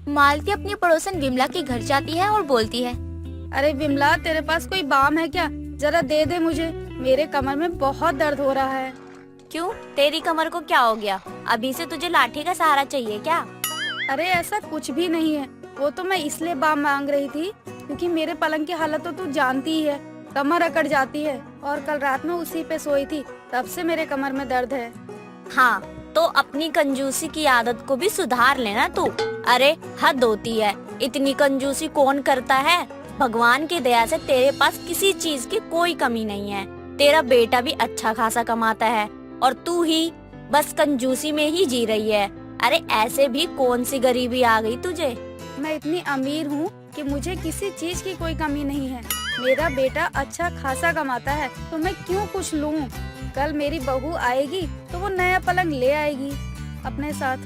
मालती अपनी पड़ोसन विमला के घर जाती है और बोलती है। अरे विमला, तेरे पास कोई बाम है क्या? जरा दे दे मुझे, मेरे कमर में बहुत दर्द हो रहा है। क्यों, तेरी कमर को क्या हो गया? अभी से तुझे लाठी का सहारा चाहिए क्या? अरे ऐसा कुछ भी नहीं है, वो तो मैं इसलिए बाम मांग रही थी क्योंकि मेरे पलंग की हालत तो तू जानती ही है, कमर अकड़ जाती है और कल रात में उसी पे सोई थी, तब से मेरे कमर में दर्द है। हाँ, तो अपनी कंजूसी की आदत को भी सुधार लेना तू। अरे हद होती है, इतनी कंजूसी कौन करता है? भगवान की दया से तेरे पास किसी चीज की कोई कमी नहीं है। तेरा बेटा भी अच्छा खासा कमाता है और तू ही बस कंजूसी में ही जी रही है। अरे ऐसे भी कौन सी गरीबी आ गई तुझे? मैं इतनी अमीर हूँ कि मुझे किसी चीज की कोई कमी नहीं है। मेरा बेटा अच्छा खासा कमाता है तो मैं क्यों कुछ लूँ? कल मेरी बहू आएगी तो वो नया पलंग ले आएगी अपने साथ।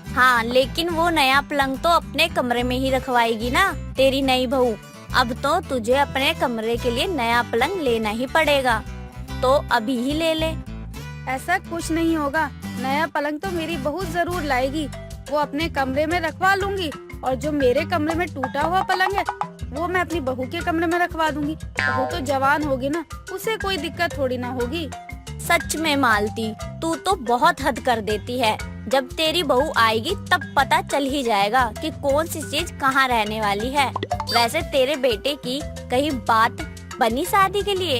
हाँ, लेकिन वो नया पलंग तो अपने कमरे में ही रखवाएगी ना तेरी नई बहू। अब तो तुझे अपने कमरे के लिए नया पलंग लेना ही पड़ेगा, तो अभी ही ले ले। ऐसा कुछ नहीं होगा, नया पलंग तो मेरी बहू जरूर लाएगी, वो अपने कमरे में रखवा लूंगी और जो मेरे कमरे में टूटा हुआ पलंग है वो मैं अपनी बहू के कमरे में रखवा दूंगी। बहू तो जवान होगी ना, उसे कोई दिक्कत थोड़ी ना होगी। सच में मालती, तू तो बहुत हद कर देती है। जब तेरी बहू आएगी तब पता चल ही जाएगा कि कौन सी चीज कहाँ रहने वाली है। वैसे तेरे बेटे की कहीं बात बनी शादी के लिए?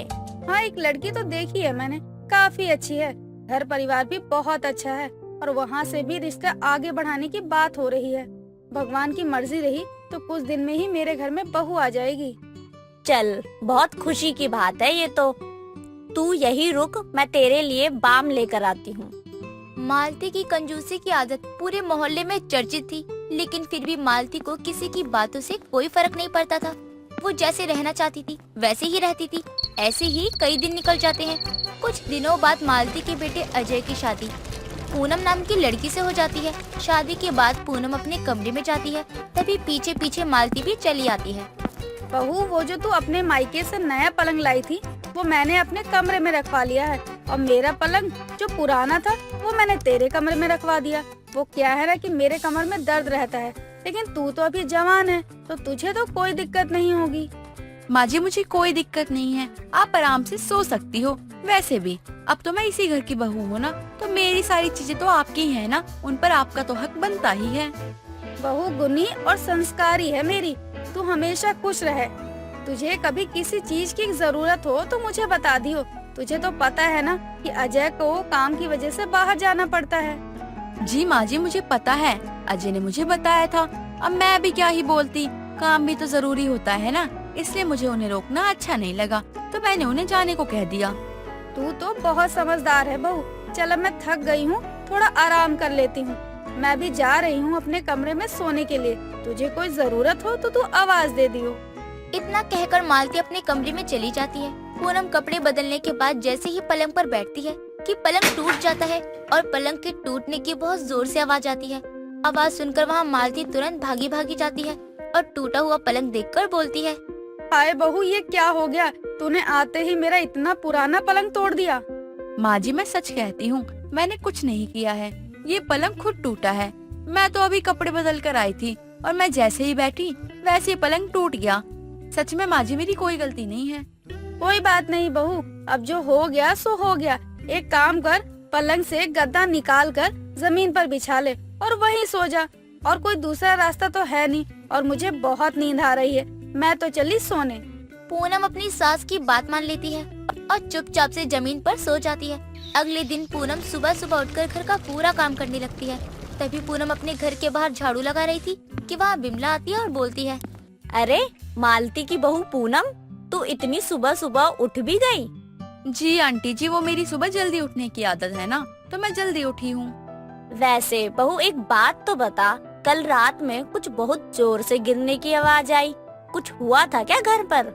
हाँ, एक लड़की तो देखी है मैंने, काफी अच्छी है, घर परिवार भी बहुत अच्छा है और वहाँ से भी रिश्ता आगे बढ़ाने की बात हो रही है। भगवान की मर्जी रही तो कुछ दिन में ही मेरे घर में बहू आ जाएगी। चल, बहुत खुशी की बात है ये तो। तू यही रुक, मैं तेरे लिए बाम लेकर आती हूँ। मालती की कंजूसी की आदत पूरे मोहल्ले में चर्चित थी, लेकिन फिर भी मालती को किसी की बातों से कोई फर्क नहीं पड़ता था। वो जैसे रहना चाहती थी वैसे ही रहती थी। ऐसे ही कई दिन निकल जाते हैं। कुछ दिनों बाद मालती के बेटे अजय की शादी पूनम नाम की लड़की से हो जाती है। शादी के बाद पूनम अपने कमरे में जाती है, तभी पीछे पीछे मालती भी चली आती है। बहू, वो जो तू अपने मायके से नया पलंग लाई थी वो मैंने अपने कमरे में रखवा लिया है और मेरा पलंग जो पुराना था वो मैंने तेरे कमरे में रखवा दिया। वो क्या है ना कि मेरे कमर में दर्द रहता है, लेकिन तू तो अभी जवान है तो तुझे तो कोई दिक्कत नहीं होगी। माँ जी, मुझे कोई दिक्कत नहीं है, आप आराम से सो सकती हो। वैसे भी अब तो मैं इसी घर की बहू हूँ ना, तो मेरी सारी चीजें तो आपकी ही है ना, उन पर आपका तो हक बनता ही है। बहू गुनी और संस्कारी है मेरी, तू हमेशा खुश रहे। तुझे कभी किसी चीज की जरूरत हो तो मुझे बता दियो। तुझे तो पता है ना कि अजय को काम की वजह से बाहर जाना पड़ता है। जी माँ जी, मुझे पता है, अजय ने मुझे बताया था। अब मैं भी क्या ही बोलती, काम भी तो जरूरी होता है ना, इसलिए मुझे उन्हें रोकना अच्छा नहीं लगा, तो मैंने उन्हें जाने को कह दिया। तू तो बहुत समझदार है बहू। चल, अब मैं थक गई हूँ, थोड़ा आराम कर लेती हूँ। मैं भी जा रही हूँ अपने कमरे में सोने के लिए। तुझे कोई जरूरत हो तो तू आवाज दे दियो। इतना कहकर मालती अपने कमरे में चली जाती है। पूनम कपड़े बदलने के बाद जैसे ही पलंग पर बैठती है कि पलंग टूट जाता है और पलंग के टूटने की बहुत जोर से आवाज आती है। आवाज सुनकर वहाँ मालती तुरंत भागी भागी जाती है और टूटा हुआ पलंग देखकर बोलती है, हाय बहू, ये क्या हो गया? तूने आते ही मेरा इतना पुराना पलंग तोड़ दिया। माँ जी, मैं सच कहती हूँ, मैंने कुछ नहीं किया है, ये पलंग खुद टूटा है। मैं तो अभी कपड़े बदल कर आई थी और मैं जैसे ही बैठी वैसे ही पलंग टूट गया। सच में माँ जी, मेरी कोई गलती नहीं है। कोई बात नहीं बहू, अब जो हो गया सो हो गया। एक काम कर, पलंग से गद्दा निकाल कर जमीन पर बिछा ले और वहीं सो जा। और कोई दूसरा रास्ता तो है नहीं और मुझे बहुत नींद आ रही है, मैं तो चली सोने। पूनम अपनी सास की बात मान लेती है और चुपचाप से जमीन पर सो जाती है। अगले दिन पूनम सुबह सुबह उठकर घर का पूरा काम करने लगती है। तभी पूनम अपने घर के बाहर झाड़ू लगा रही थी कि वहाँ बिमला आती है और बोलती है, अरे मालती की बहू पूनम, तू इतनी सुबह सुबह उठ भी गई? जी आंटी जी, वो मेरी सुबह जल्दी उठने की आदत है ना, तो मैं जल्दी उठी हूँ। वैसे बहू, एक बात तो बता, कल रात में कुछ बहुत जोर से गिरने की आवाज आई, कुछ हुआ था क्या घर पर?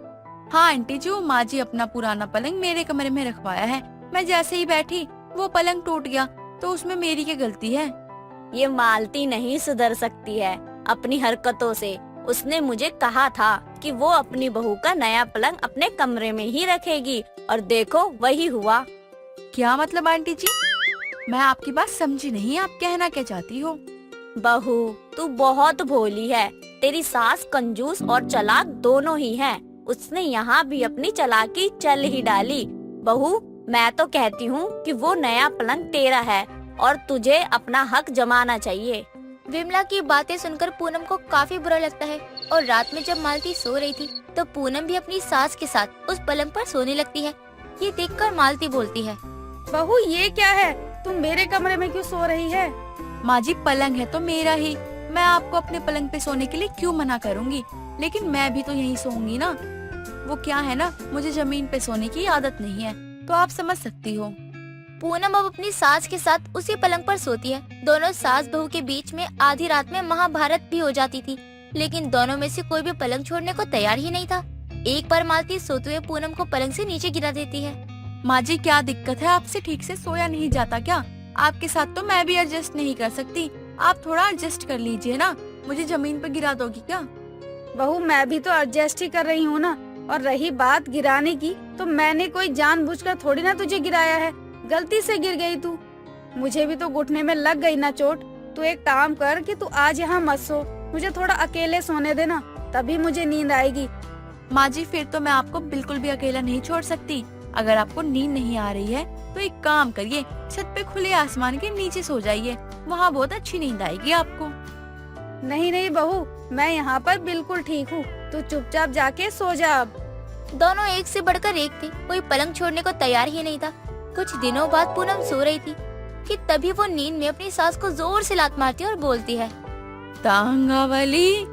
हाँ आंटी जी, वो माँ जी अपना पुराना पलंग मेरे कमरे में रखवाया है। मैं जैसे ही बैठी वो पलंग टूट गया, तो उसमें मेरी क्या गलती है? ये मालती नहीं सुधर सकती है अपनी हरकतों से। उसने मुझे कहा था कि वो अपनी बहू का नया पलंग अपने कमरे में ही रखेगी और देखो वही हुआ। क्या मतलब आंटी जी? मैं आपकी बात समझी नहीं, आप कहना क्या चाहती हो? बहू, तू बहुत भोली है। तेरी सास कंजूस और चालाक दोनों ही है। उसने यहाँ भी अपनी चालाकी चल ही डाली। बहू, मैं तो कहती हूँ कि वो नया पलंग तेरा है और तुझे अपना हक जमाना चाहिए। विमला की बातें सुनकर पूनम को काफी बुरा लगता है और रात में जब मालती सो रही थी तो पूनम भी अपनी सास के साथ उस पलंग पर सोने लगती है। ये देखकर मालती बोलती है, बहू ये क्या है, तुम मेरे कमरे में क्यों सो रही है? माँ जी, पलंग है तो मेरा ही, मैं आपको अपने पलंग पे सोने के लिए क्यों मना करूँगी? लेकिन मैं भी तो यहीं सोऊंगी ना। वो क्या है ना, मुझे जमीन पे सोने की आदत नहीं है, तो आप समझ सकती हो। पूनम अब अपनी सास के साथ उसी पलंग पर सोती है। दोनों सास बहू के बीच में आधी रात में महाभारत भी हो जाती थी, लेकिन दोनों में से कोई भी पलंग छोड़ने को तैयार ही नहीं था। एक बार मालती सोते हुए पूनम को पलंग से नीचे गिरा देती है। माँ जी, क्या दिक्कत है? आपसे ठीक से सोया नहीं जाता क्या? आपके साथ तो मैं भी एडजस्ट नहीं कर सकती, आप थोड़ा एडजस्ट कर लीजिए ना। मुझे जमीन पर गिरा दोगी क्या? बहू मैं भी तो एडजस्ट ही कर रही हूँ ना। और रही बात गिराने की, तो मैंने कोई जानबूझकर थोड़ी ना तुझे गिराया है, गलती से गिर गई तू। मुझे भी तो घुटने में लग गई ना चोट। तू एक काम कर कि तू आज यहाँ मत सो, मुझे थोड़ा अकेले सोने देना, तभी मुझे नींद आएगी। माँ जी, फिर तो मैं आपको बिल्कुल भी अकेला नहीं छोड़ सकती। अगर आपको नींद नहीं आ रही है तो एक काम करिए, छत पे खुले आसमान के नीचे सो जाइए, वहाँ बहुत अच्छी नींद आएगी आपको। नहीं नहीं बहू, मैं यहाँ पर बिल्कुल ठीक हूँ, तू चुपचाप जाके सो जा अब। दोनों एक से बढ़कर एक थे, कोई पलंग छोड़ने को तैयार ही नहीं था। कुछ दिनों बाद पूनम सो रही थी कि तभी वो नींद में अपनी सास को जोर से लात मारती है और बोलती है, तांगावली,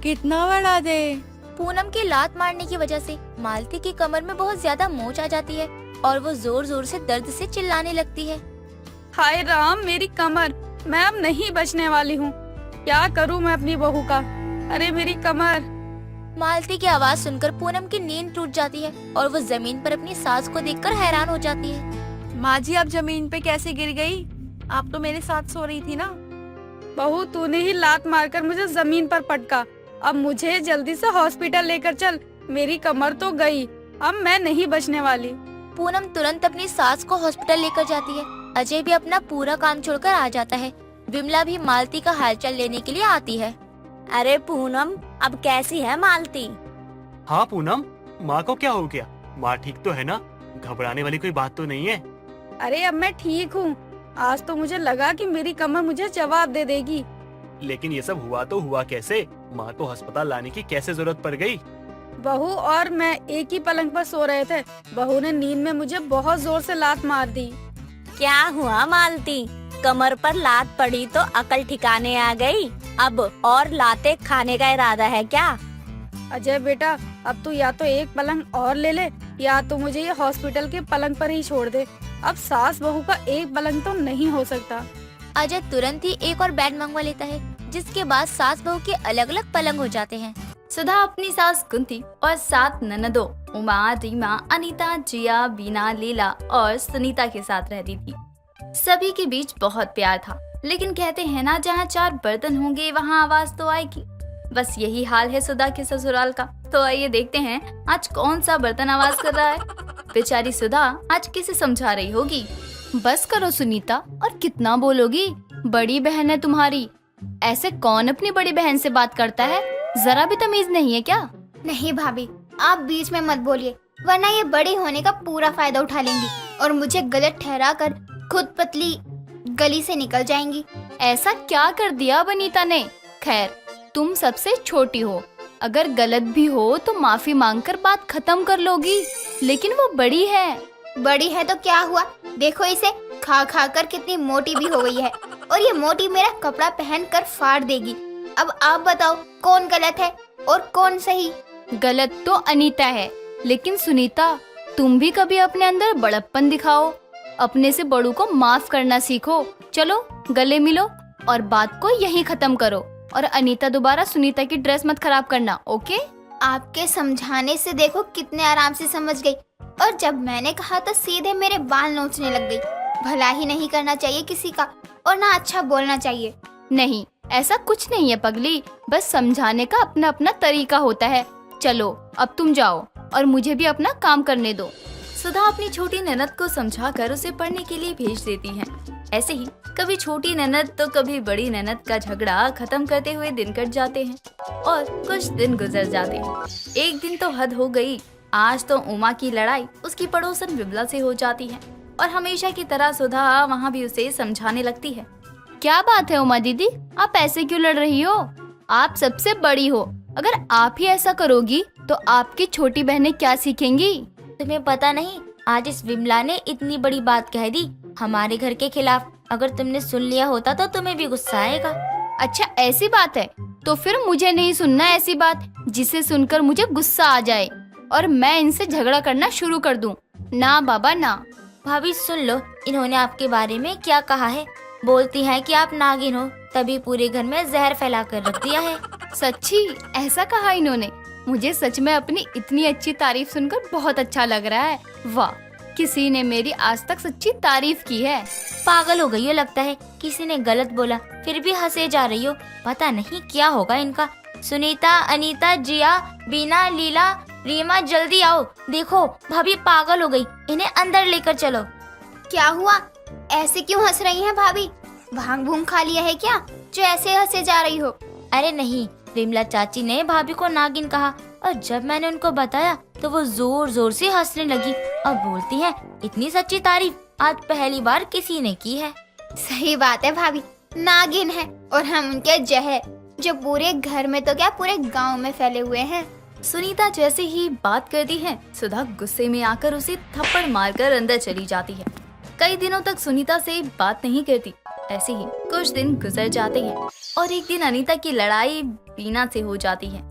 कितना बड़ा दे। पूनम की लात मारने की वजह से मालती की कमर में बहुत ज्यादा मोच आ जाती है और वो जोर जोर से दर्द से चिल्लाने लगती है। हाय राम, मेरी कमर, मैं अब नहीं बचने वाली हूँ। क्या करूँ मैं अपनी बहू का? अरे मेरी कमर। मालती की आवाज सुनकर पूनम की नींद टूट जाती है और वो जमीन पर अपनी सास को देखकर हैरान हो जाती है। माँ जी, आप जमीन पे कैसे गिर गई? आप तो मेरे साथ सो रही थी ना। बहू तूने ही लात मारकर मुझे जमीन पर पटका। अब मुझे जल्दी से हॉस्पिटल लेकर चल, मेरी कमर तो गई, अब मैं नहीं बचने वाली। पूनम तुरंत अपनी सास को हॉस्पिटल लेकर जाती है। अजय भी अपना पूरा काम छोड़कर आ जाता है। विमला भी मालती का हालचाल लेने के लिए आती है। अरे पूनम, अब कैसी है मालती? हाँ पूनम, माँ को क्या हो गया? माँ ठीक तो है ना? घबराने वाली कोई बात तो नहीं है? अरे अब मैं ठीक हूँ। आज तो मुझे लगा कि मेरी कमर मुझे जवाब दे देगी। लेकिन ये सब हुआ तो हुआ कैसे? माँ को अस्पताल लाने की कैसे जरूरत पड़ गई? बहू और मैं एक ही पलंग पर सो रहे थे, बहू ने नींद में मुझे बहुत जोर से लात मार दी। क्या हुआ मालती? कमर पर लात पड़ी तो अकल ठिकाने आ गई। अब और लाते खाने का इरादा है क्या? अजय बेटा, अब तू या तो एक पलंग और ले ले या तो मुझे ये हॉस्पिटल के पलंग पर ही छोड़ दे। अब सास बहू का एक पलंग तो नहीं हो सकता। अजय तुरंत ही एक और बेड मंगवा लेता है, जिसके बाद सास बहू के अलग अलग पलंग हो जाते हैं। सुधा अपनी सास कुंती और 7 ननदों उमा, रीमा, अनीता, जिया, बीना, लीला और सुनीता के साथ रहती थी। सभी के बीच बहुत प्यार था, लेकिन कहते हैं ना, जहाँ 4 बर्तन होंगे वहाँ आवाज तो आएगी। बस यही हाल है सुधा के ससुराल का। तो आइए देखते हैं आज कौन सा बर्तन आवाज कर रहा है। बेचारी सुधा आज किसे समझा रही होगी। बस करो सुनीता, और कितना बोलोगी? बड़ी बहन है तुम्हारी, ऐसे कौन अपनी बड़ी बहन से बात करता है? जरा भी तमीज नहीं है क्या? नहीं भाभी, आप बीच में मत बोलिए, वरना ये बड़ी होने का पूरा फायदा उठा लेंगी और मुझे गलत ठहरा कर खुद पतली गली से निकल जाएंगी। ऐसा क्या कर दिया बनीता ने? खैर, तुम सबसे छोटी हो, अगर गलत भी हो तो माफी मांगकर बात खत्म कर लोगी, लेकिन वो बड़ी है। बड़ी है तो क्या हुआ, देखो इसे, खा खा कर कितनी मोटी भी हो गई है, और ये मोटी मेरा कपड़ा पहन कर फाड़ देगी। अब आप बताओ कौन गलत है और कौन सही? गलत तो अनीता है, लेकिन सुनीता तुम भी कभी अपने अंदर बड़प्पन दिखाओ, अपने से बड़ों को माफ करना सीखो। चलो गले मिलो और बात को यहीं खत्म करो, और अनीता दोबारा सुनीता की ड्रेस मत खराब करना, ओके? आपके समझाने से देखो कितने आराम से समझ गई, और जब मैंने कहा तो सीधे मेरे बाल नोचने लग गई। भला ही नहीं करना चाहिए किसी का, और ना अच्छा बोलना चाहिए। नहीं, ऐसा कुछ नहीं है पगली, बस समझाने का अपना अपना तरीका होता है। चलो अब तुम जाओ और मुझे भी अपना काम करने दो। सुधा अपनी छोटी ननद को समझाकर उसे पढ़ने के लिए भेज देती है। ऐसे ही कभी छोटी ननद तो कभी बड़ी ननद का झगड़ा खत्म करते हुए दिन कट जाते हैं और कुछ दिन गुजर जाते हैं। एक दिन तो हद हो गई। आज तो उमा की लड़ाई उसकी पड़ोसन विमला से हो जाती है और हमेशा की तरह सुधा वहाँ भी उसे समझाने लगती है। क्या बात है उमा दीदी, आप ऐसे क्यों लड़ रही हो? आप सबसे बड़ी हो, अगर आप ही ऐसा करोगी तो आपकी छोटी बहनें क्या सीखेंगी? तुम्हें पता नहीं, आज इस विमला ने इतनी बड़ी बात कह दी हमारे घर के खिलाफ। अगर तुमने सुन लिया होता तो तुम्हें भी गुस्सा आएगा। अच्छा ऐसी बात है, तो फिर मुझे नहीं सुनना ऐसी बात जिसे सुनकर मुझे गुस्सा आ जाए और मैं इनसे झगड़ा करना शुरू कर दूं। ना बाबा ना। भाभी सुन लो, इन्होंने आपके बारे में क्या कहा है। बोलती हैं कि आप नागिन हो, तभी पूरे घर में जहर फैला कर रख दिया है। सच्ची ऐसा कहा इन्होंने? मुझे सच में अपनी इतनी अच्छी तारीफ सुनकर बहुत अच्छा लग रहा है। वाह, किसी ने मेरी आज तक सच्ची तारीफ की है। पागल हो गई हो लगता है, किसी ने गलत बोला फिर भी हंसे जा रही हो। पता नहीं क्या होगा इनका। सुनीता, अनीता, जिया, बीना, लीला, रीमा जल्दी आओ, देखो भाभी पागल हो गई, इन्हें अंदर लेकर चलो। क्या हुआ? ऐसे क्यों हंस रही हैं भाभी? भांग भूंग खा लिया है क्या जो ऐसे हंसे जा रही हो? अरे नहीं, विमला चाची ने भाभी को नागिन कहा और जब मैंने उनको बताया तो वो जोर जोर से हंसने लगी और बोलती हैं इतनी सच्ची तारीफ आज पहली बार किसी ने की है। सही बात है भाभी, नागिन है और हम उनके जहर जो पूरे घर में तो क्या पूरे गांव में फैले हुए हैं। सुनीता जैसे ही बात करती है, सुधा गुस्से में आकर उसे थप्पड़ मारकर अंदर चली जाती है। कई दिनों तक सुनीता से बात नहीं करती। ऐसे ही कुछ दिन गुजर जाते हैं और एक दिन अनीता की लड़ाई बीना से हो जाती है,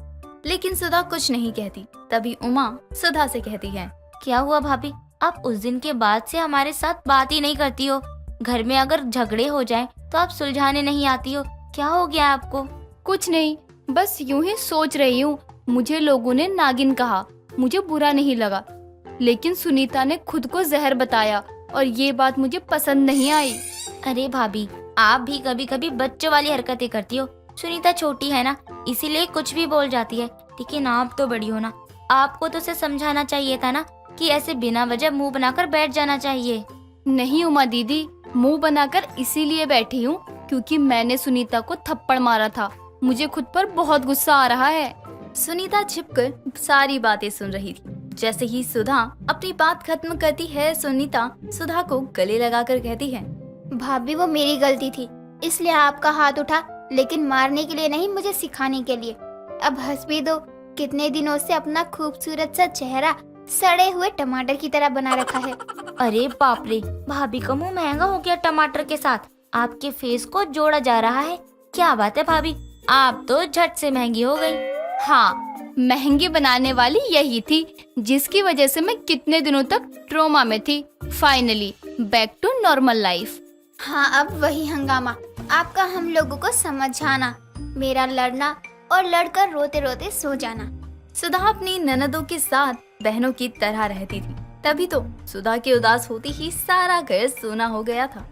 लेकिन सुधा कुछ नहीं कहती। तभी उमा सुधा से कहती है, क्या हुआ भाभी, आप उस दिन के बाद से हमारे साथ बात ही नहीं करती हो। घर में अगर झगड़े हो जाए तो आप सुलझाने नहीं आती हो, क्या हो गया आपको? कुछ नहीं, बस यूं ही सोच रही हूँ। मुझे लोगों ने नागिन कहा, मुझे बुरा नहीं लगा, लेकिन सुनीता ने खुद को जहर बताया और ये बात मुझे पसंद नहीं आई। अरे भाभी, आप भी कभी कभी बच्चों वाली हरकतें करती हो। सुनीता छोटी है ना, इसीलिए कुछ भी बोल जाती है, लेकिन आप तो बड़ी हो ना, आपको तो उसे समझाना चाहिए था ना कि ऐसे बिना वजह मुंह बनाकर बैठ जाना चाहिए। नहीं उमा दीदी, मुंह बनाकर इसीलिए बैठी हूँ क्योंकि मैंने सुनीता को थप्पड़ मारा था। मुझे खुद पर बहुत गुस्सा आ रहा है। सुनीता छिपकर सारी बातें सुन रही थी। जैसे ही सुधा अपनी बात खत्म करती है, सुनीता सुधा को गले लगाकर कहती है, भाभी वो मेरी गलती थी, इसलिए आपका हाथ उठा, लेकिन मारने के लिए नहीं, मुझे सिखाने के लिए। अब हंस भी दो, कितने दिनों से अपना खूबसूरत सा चेहरा सड़े हुए टमाटर की तरह बना रखा है। अरे बाप रे, भाभी का मुंह महंगा हो गया टमाटर के साथ, आपके फेस को जोड़ा जा रहा है। क्या बात है भाभी, आप तो झट से महंगी हो गई। हाँ, महंगी बनाने वाली यही थी जिसकी वजह से मैं कितने दिनों तक ट्रोमा में थी। Finally back to normal life. हाँ, अब वही हंगामा, आपका हम लोगों को समझाना, मेरा लड़ना और लड़कर रोते रोते सो जाना। सुधा अपनी ननदों के साथ बहनों की तरह रहती थी, तभी तो सुधा के उदास होती ही सारा घर सोना हो गया था।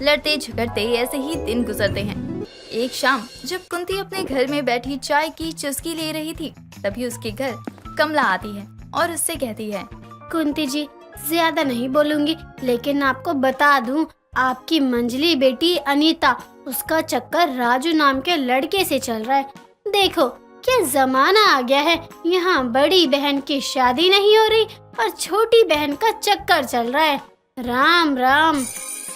लड़ते झगड़ते ऐसे ही दिन गुजरते हैं। एक शाम जब कुंती अपने घर में बैठी चाय की चुस्की ले रही थी, तभी उसके घर कमला आती है और उससे कहती है, कुंती जी, ज्यादा नहीं बोलूंगी, लेकिन आपको बता दूं, आपकी मंजली बेटी अनीता, उसका चक्कर राजू नाम के लड़के से चल रहा है। देखो क्या जमाना आ गया है, यहाँ बड़ी बहन की शादी नहीं हो रही और छोटी बहन का चक्कर चल रहा है। राम राम।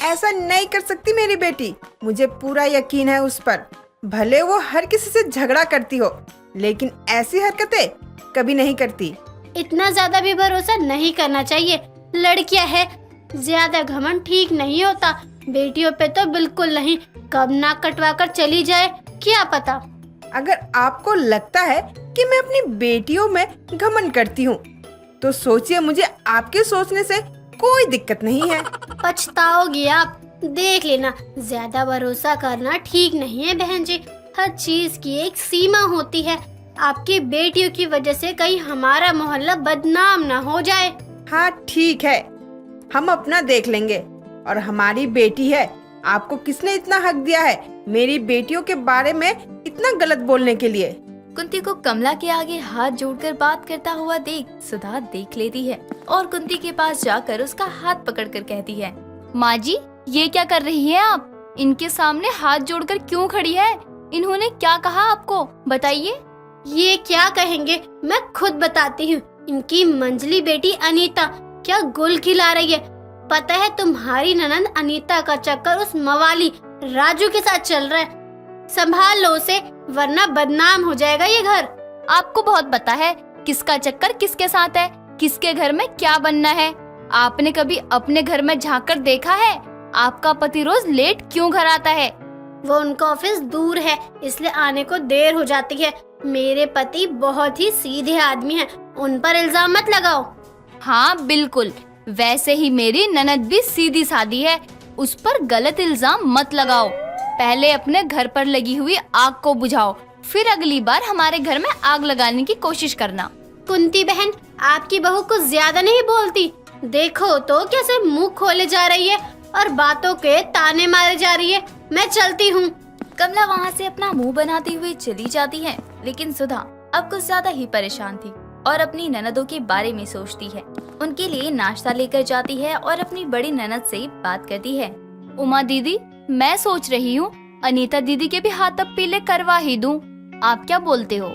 ऐसा नहीं कर सकती मेरी बेटी, मुझे पूरा यकीन है उस पर। भले वो हर किसी से झगड़ा करती हो, लेकिन ऐसी हरकतें कभी नहीं करती। इतना ज्यादा भी भरोसा नहीं करना चाहिए, लड़कियां है, ज्यादा घमंड ठीक नहीं होता। बेटियों पे तो बिल्कुल नहीं, कब नाक कटवा कर चली जाए क्या पता। अगर आपको लगता है कि मैं अपनी बेटियों में घमंड करती हूँ, तो सोचिए मुझे आपके सोचने से कोई दिक्कत नहीं है। पछताओगी आप, देख लेना। ज्यादा भरोसा करना ठीक नहीं है बहन जी, हर चीज की एक सीमा होती है। आपकी बेटियों की वजह से कहीं हमारा मोहल्ला बदनाम ना हो जाए। हाँ ठीक है, हम अपना देख लेंगे। और हमारी बेटी है, आपको किसने इतना हक दिया है मेरी बेटियों के बारे में इतना गलत बोलने के लिए? कुंती को कमला के आगे हाथ जोड़कर बात करता हुआ देख सुधा देख लेती है और कुंती के पास जाकर उसका हाथ पकड़कर कहती है, माँ जी ये क्या कर रही है आप? इनके सामने हाथ जोड़कर क्यों खड़ी है? इन्होंने क्या कहा आपको, बताइए। ये क्या कहेंगे, मैं खुद बताती हूँ। इनकी मंजली बेटी अनीता क्या गुल खिला रही है। पता है तुम्हारी ननंद अनीता का चक्कर उस मवाली राजू के साथ चल रहा है। संभाल लो उसे वरना बदनाम हो जाएगा ये घर। आपको बहुत पता है किसका चक्कर किसके साथ है, किसके घर में क्या बनना है। आपने कभी अपने घर में झांक कर देखा है? आपका पति रोज लेट क्यों घर आता है? वो उनका ऑफिस दूर है इसलिए आने को देर हो जाती है। मेरे पति बहुत ही सीधे आदमी हैं, उन पर इल्जाम मत लगाओ। हाँ बिल्कुल, वैसे ही मेरी ननद भी सीधी सादी है, उस पर गलत इल्जाम मत लगाओ। पहले अपने घर पर लगी हुई आग को बुझाओ, फिर अगली बार हमारे घर में आग लगाने की कोशिश करना। कुंती बहन, आपकी बहू कुछ ज्यादा नहीं बोलती? देखो तो कैसे मुंह खोले जा रही है और बातों के ताने मारे जा रही है। मैं चलती हूँ। कमला वहाँ से अपना मुंह बनाती हुई चली जाती है, लेकिन सुधा अब कुछ ज्यादा ही परेशान थी और अपनी ननदों के बारे में सोचती है। उनके लिए नाश्ता लेकर जाती है और अपनी बड़ी ननद से बात करती है। उमा दीदी, मैं सोच रही हूँ अनीता दीदी के भी हाथ अब पीले करवा ही दूं। आप क्या बोलते हो?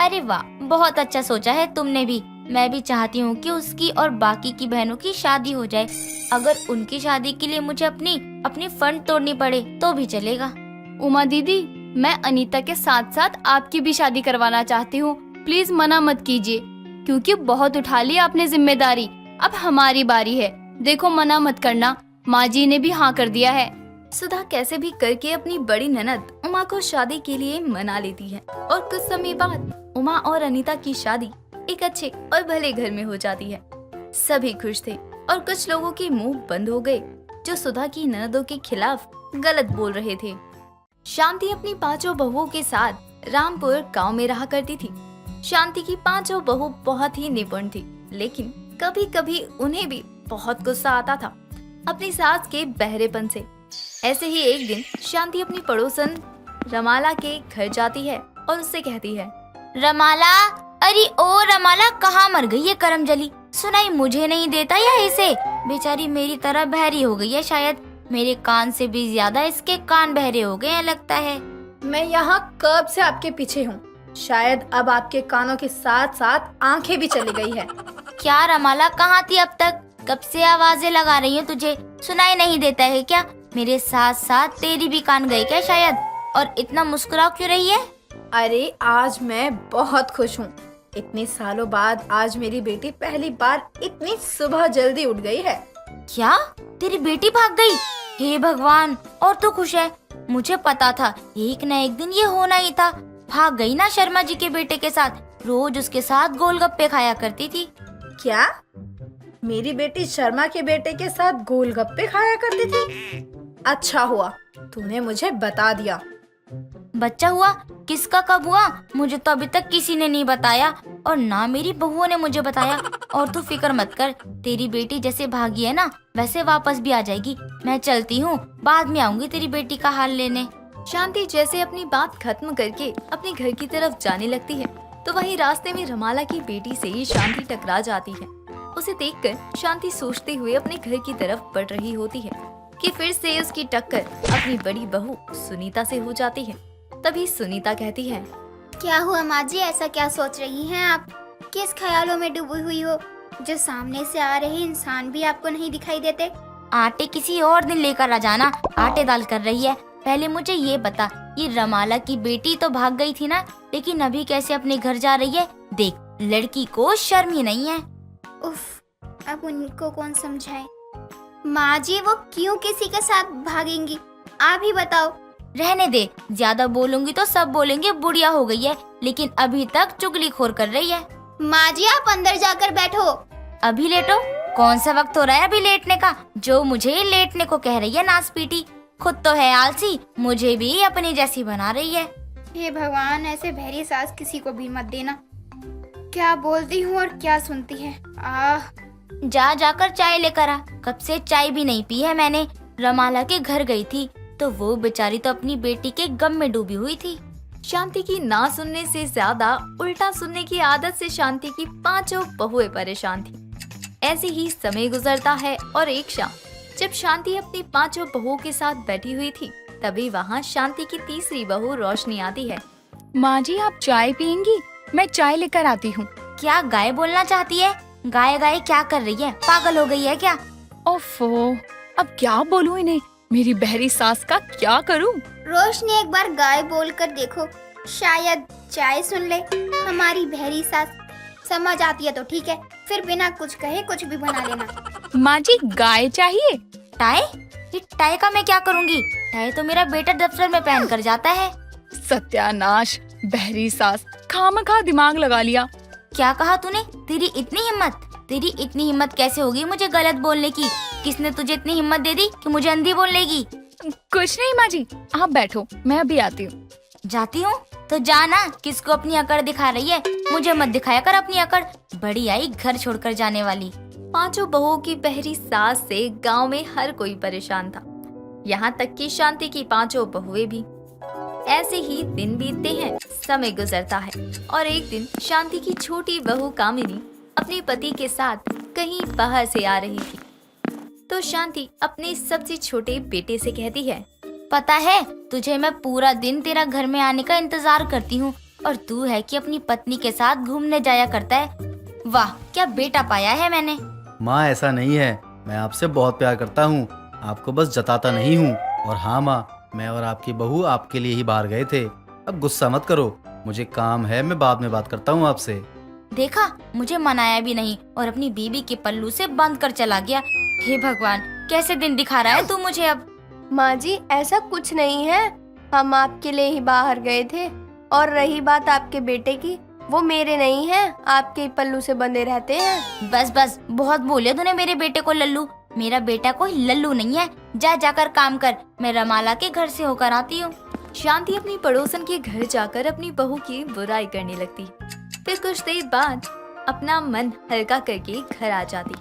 अरे वाह, बहुत अच्छा सोचा है तुमने भी। मैं भी चाहती हूँ कि उसकी और बाकी की बहनों की शादी हो जाए। अगर उनकी शादी के लिए मुझे अपनी फंड तोड़नी पड़े तो भी चलेगा। उमा दीदी, मैं अनीता के साथ साथ आपकी भी शादी करवाना चाहती हूँ। प्लीज मना मत कीजिए, क्योंकि बहुत उठा ली आपने जिम्मेदारी। अब हमारी बारी है, देखो मना मत करना। माँ जी ने भी हाँ कर दिया है। सुधा कैसे भी करके अपनी बड़ी ननद उमा को शादी के लिए मना लेती है और कुछ समय बाद उमा और अनीता की शादी एक अच्छे और भले घर में हो जाती है। सभी खुश थे और कुछ लोगों के मुंह बंद हो गए जो सुधा की ननदों के खिलाफ गलत बोल रहे थे। शांति अपनी 5 बहुओं के साथ रामपुर गांव में रहा करती थी। शांति की 5 बहू बहुत ही निपुण थी, लेकिन कभी कभी उन्हें भी बहुत गुस्सा आता था अपनी सास के बहरेपन से। ऐसे ही एक दिन शांति अपनी पड़ोसन रमाला के घर जाती है और उससे कहती है, रमाला, अरे ओ रमाला, कहाँ मर गई है करमजली? सुनाई मुझे नहीं देता या इसे? बेचारी मेरी तरह बहरी हो गई है शायद। मेरे कान से भी ज्यादा इसके कान बहरे हो गए हैं लगता है। मैं यहाँ कब से आपके पीछे हूँ। शायद अब आपके कानों के साथ साथ आंखें भी चली गई है। क्या रमाला, कहाँ थी अब तक? कब से आवाजें लगा रही हूँ तुझे, सुनाई नहीं देता है क्या? मेरे साथ साथ तेरी भी कान गए क्या शायद? और इतना मुस्कुरा क्यों रही है? अरे आज मैं बहुत खुश हूँ। इतने सालों बाद आज मेरी बेटी पहली बार इतनी सुबह जल्दी उठ गई है। क्या तेरी बेटी भाग गई? हे भगवान, और तू खुश है? मुझे पता था एक न एक दिन ये होना ही था। भाग गई ना शर्मा जी के बेटे के साथ, रोज उसके साथ गोलगप्पे खाया करती थी। क्या मेरी बेटी शर्मा के बेटे के साथ गोलगप्पे खाया करती थी? अच्छा हुआ तूने मुझे बता दिया। बच्चा हुआ? किसका कब हुआ? मुझे तो अभी तक किसी ने नहीं बताया और ना मेरी बहुओं ने मुझे बताया। और तू फिक्र मत कर, तेरी बेटी जैसे भागी है ना वैसे वापस भी आ जाएगी। मैं चलती हूँ, बाद में आऊंगी तेरी बेटी का हाल लेने। शांति जैसे अपनी बात खत्म करके अपने घर की तरफ जाने लगती है तो वहीं रास्ते में रमाला की बेटी से ही शांति टकरा जाती है। उसे देखकर शांति सोचते हुए अपने घर की तरफ बढ़ रही होती है कि फिर से उसकी टक्कर अपनी बड़ी बहू सुनीता से हो जाती है। तभी सुनीता कहती है, क्या हुआ माँ जी, ऐसा क्या सोच रही हैं आप? किस ख्यालों में डूबी हुई हो जो सामने से आ रहे इंसान भी आपको नहीं दिखाई देते? आटे किसी और दिन लेकर आ जाना, आटे दाल कर रही है। पहले मुझे ये बता, ये रमाला की बेटी तो भाग गई थी ना, लेकिन अभी कैसे अपने घर जा रही है? देख, लड़की को शर्म ही नहीं है। उफ, अब उनको कौन समझाए? माँ जी, वो क्यों किसी के साथ भागेंगी? आप ही बताओ। रहने दे, ज्यादा बोलूंगी तो सब बोलेंगे बुढ़िया हो गई है, लेकिन अभी तक चुगलीखोर कर रही है। माँ जी, आप अंदर जाकर बैठो। अभी लेटो? कौन सा वक्त हो रहा है अभी लेटने का, जो मुझे लेटने को कह रही है नास पीटी? खुद तो है आलसी, मुझे भी अपनी जैसी बना रही है। हे भगवान, ऐसे बहरी सास किसी को भी मत देना। क्या बोलती हूँ और क्या सुनती है। जा जाकर चाय लेकर आ, कब से चाय भी नहीं पी है मैंने। रमाला के घर गई थी तो वो बेचारी तो अपनी बेटी के गम में डूबी हुई थी। शांति की ना सुनने से ज्यादा उल्टा सुनने की आदत से शांति की 5 बहुएं परेशान थी। ऐसे ही समय गुजरता है और एक शाम जब शांति अपनी 5 बहुओं के साथ बैठी हुई थी, तभी वहाँ शांति की तीसरी बहू रोशनी आती है। माँ जी आप चाय पियेंगी? मैं चाय लेकर आती हूँ। क्या गाय बोलना चाहती है? गाय गाय क्या कर रही है? पागल हो गई है क्या? ओफो, अब क्या बोलूँ इन्हें? मेरी बहरी सास का क्या करूँ? रोशनी एक बार गाय बोलकर देखो, शायद चाय सुन ले। हमारी बहरी सास समझ आती है तो ठीक है, फिर बिना कुछ कहे कुछ भी बना लेना। माँ जी गाय चाहिए? टाई? ये टाई का मैं क्या करूँगी? टाई तो मेरा बेटा दफ्तर में पहन कर जाता है। सत्यानाश, बहरी सास खामखा दिमाग लगा लिया। क्या कहा तूने? तेरी इतनी हिम्मत? तेरी इतनी हिम्मत कैसे होगी मुझे गलत बोलने की? किसने तुझे इतनी हिम्मत दे दी कि मुझे अंधी बोलने की? कुछ नहीं माँ जी, आप बैठो, मैं अभी आती हूँ। जाती हूँ तो जाना। किसको अपनी अकड़ दिखा रही है? मुझे मत दिखाया कर अपनी अकड़। बड़ी आई घर छोड़कर जाने वाली। 5 बहुओं की बहरी सास से गांव में हर कोई परेशान था, यहाँ तक कि शांति की 5 बहुएं भी। ऐसे ही दिन बीतते हैं, समय गुजरता है और एक दिन शांति की छोटी बहू कामिनी अपने पति के साथ कहीं बाहर से आ रही थी, तो शांति अपने सबसे छोटे बेटे से कहती है, पता है तुझे मैं पूरा दिन तेरा घर में आने का इंतजार करती हूँ और तू है कि अपनी पत्नी के साथ घूमने जाया करता है। वाह क्या बेटा पाया है मैंने। माँ ऐसा नहीं है, मैं आपसे बहुत प्यार करता हूँ, आपको बस जताता नहीं हूँ। और हाँ माँ, मैं और आपकी बहू आपके लिए ही बाहर गए थे। अब गुस्सा मत करो, मुझे काम है, मैं बाद में बात करता हूँ आपसे। देखा, मुझे मनाया भी नहीं और अपनी बीबी के पल्लू से बांध कर चला गया। हे भगवान, कैसे दिन दिखा रहा है तू मुझे अब। माँ जी ऐसा कुछ नहीं है, हम आपके लिए ही बाहर गए थे। और रही बात आपके बेटे की, वो मेरे नहीं हैं, आपके ही पल्लू से बंधे रहते हैं। बस बस, बहुत बोले तूने मेरे बेटे को लल्लू। मेरा बेटा कोई लल्लू नहीं है। जा जाकर काम कर, मैं रमाला के घर से होकर आती हूँ। शांति अपनी पड़ोसन के घर जाकर अपनी बहू की बुराई करने लगती। फिर कुछ देर बाद अपना मन हल्का करके घर आ जाती।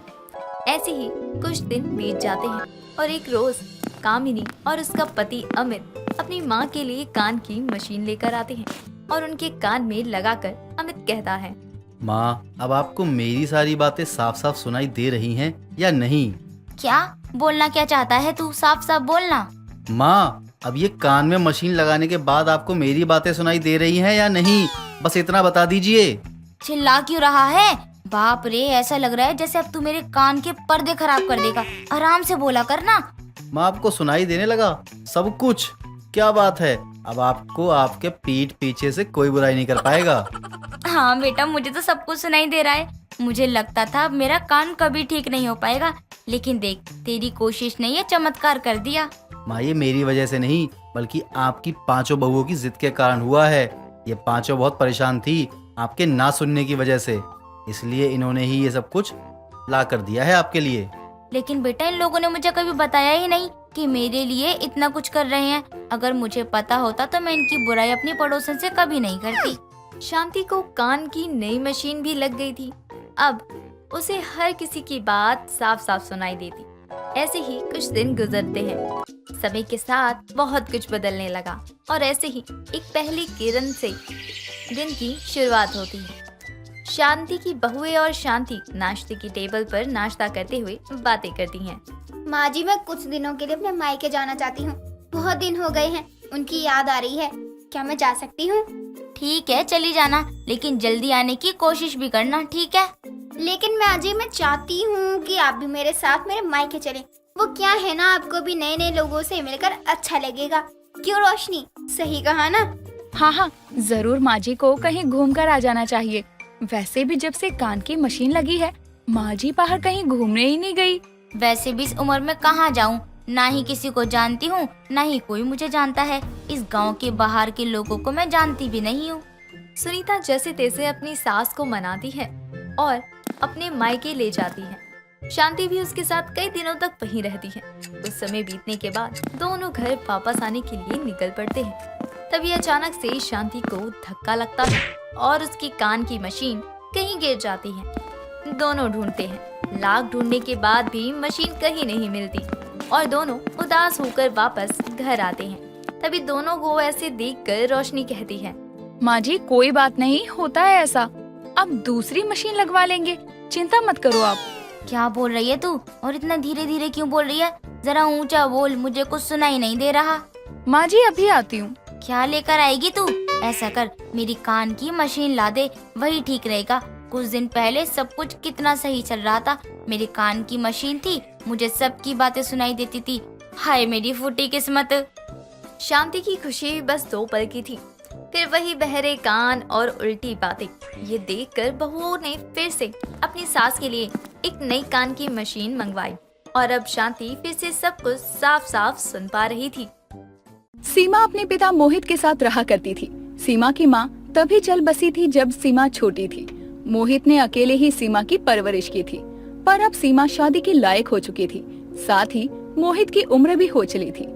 ऐसे ही कुछ दिन बीत जाते हैं और एक रोज कामिनी और उसका पति अमित अपनी माँ के लिए कान की मशीन लेकर आते हैं और उनके कान में लगाकर अमित कहता है, माँ अब आपको मेरी सारी बातें साफ साफ सुनाई दे रही हैं या नहीं? क्या बोलना क्या चाहता है तू? साफ साफ बोलना। माँ अब ये कान में मशीन लगाने के बाद आपको मेरी बातें सुनाई दे रही हैं या नहीं? बस इतना बता दीजिए। चिल्ला क्यों रहा है? बाप रे, ऐसा लग रहा है जैसे अब तू मेरे कान के पर्दे खराब कर देगा। आराम से बोला करना। माँ आपको सुनाई देने लगा सब कुछ? क्या बात है, अब आपको आपके पीठ पीछे से कोई बुराई नहीं कर पाएगा। हाँ बेटा, मुझे तो सब कुछ सुनाई दे रहा है। मुझे लगता था मेरा कान कभी ठीक नहीं हो पाएगा, लेकिन देख तेरी कोशिश ने ये चमत्कार कर दिया। माँ ये मेरी वजह से नहीं, बल्कि आपकी 5 बहुओं की जिद के कारण हुआ है। ये 5 बहुत परेशान थी आपके ना सुनने की वजह से, इसलिए इन्होंने ही ये सब कुछ ला कर दिया है आपके लिए। लेकिन बेटा, इन लोगों ने मुझे कभी बताया ही नहीं कि मेरे लिए इतना कुछ कर रहे हैं। अगर मुझे पता होता तो मैं इनकी बुराई अपनी पड़ोसन से कभी नहीं करती। शांति को कान की नई मशीन भी लग गई थी। अब उसे हर किसी की बात साफ साफ सुनाई देती। ऐसे ही कुछ दिन गुजरते हैं। समय के साथ बहुत कुछ बदलने लगा और ऐसे ही एक पहली किरण से दिन की शुरुआत होती है। शांति की बहुएं और शांति नाश्ते की टेबल पर नाश्ता करते हुए बातें करती हैं। माँ जी मैं कुछ दिनों के लिए अपने मायके जाना चाहती हूँ। बहुत दिन हो गए हैं, उनकी याद आ रही है। क्या मैं जा सकती हूँ? ठीक है, चली जाना, लेकिन जल्दी आने की कोशिश भी करना, ठीक है? लेकिन माँ जी मैं चाहती हूँ कि आप भी मेरे साथ मेरे मायके चलें। वो क्या है ना, आपको भी नए नए लोगों से मिलकर अच्छा लगेगा। क्यों रोशनी, सही कहा ना? हाँ हाँ, जरूर माँ जी को कहीं घूम कर आ जाना चाहिए। वैसे भी जब से कान की मशीन लगी है, माँ जी बाहर कहीं घूमने ही नहीं गई। वैसे भी इस उम्र में कहाँ जाऊँ, ना ही किसी को जानती हूँ, ना ही कोई मुझे जानता है। इस गांव के बाहर के लोगों को मैं जानती भी नहीं हूँ। सुनीता जैसे तैसे अपनी सास को मनाती है और अपने मायके ले जाती है। शांति भी उसके साथ कई दिनों तक वहीं रहती है। कुछ समय बीतने के बाद दोनों घर वापस आने के लिए निकल पड़ते हैं। तभी अचानक से शांति को धक्का लगता है और उसकी कान की मशीन कहीं गिर जाती है। दोनों ढूंढते हैं, लाख ढूंढने के बाद भी मशीन कहीं नहीं मिलती और दोनों उदास होकर वापस घर आते हैं। तभी दोनों को ऐसे देखकर रोशनी कहती है, माँ जी कोई बात नहीं, होता है ऐसा, अब दूसरी मशीन लगवा लेंगे, चिंता मत करो आप। क्या बोल रही है तू? और इतना धीरे धीरे क्यों बोल रही है? जरा ऊंचा बोल, मुझे कुछ सुनाई नहीं दे रहा। माँ जी अभी आती हूँ। क्या लेकर आएगी तू? ऐसा कर, मेरी कान की मशीन ला दे, वही ठीक रहेगा। कुछ दिन पहले सब कुछ कितना सही चल रहा था। मेरी कान की मशीन थी, मुझे सबकी बातें सुनाई देती थी। हाय मेरी फूटी किस्मत। शांति की खुशी बस 2 पल की थी, फिर वही बहरे कान और उल्टी बातें। ये देखकर बहुओं ने फिर से अपनी सास के लिए एक नई कान की मशीन मंगवाई और अब शांति फिर से सब कुछ साफ साफ सुन पा रही थी। सीमा अपने पिता मोहित के साथ रहा करती थी। सीमा की माँ तभी चल बसी थी जब सीमा छोटी थी। मोहित ने अकेले ही सीमा की परवरिश की थी, पर अब सीमा शादी के लायक हो चुकी थी। साथ ही मोहित की उम्र भी हो चली थी।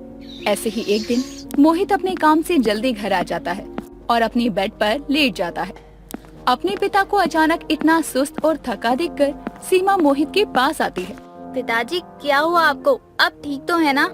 ऐसे ही एक दिन मोहित अपने काम से जल्दी घर आ जाता है और अपनी बेड पर लेट जाता है। अपने पिता को अचानक इतना सुस्त और थका देखकर सीमा मोहित के पास आती है। पिताजी क्या हुआ आपको, अब ठीक तो है ना?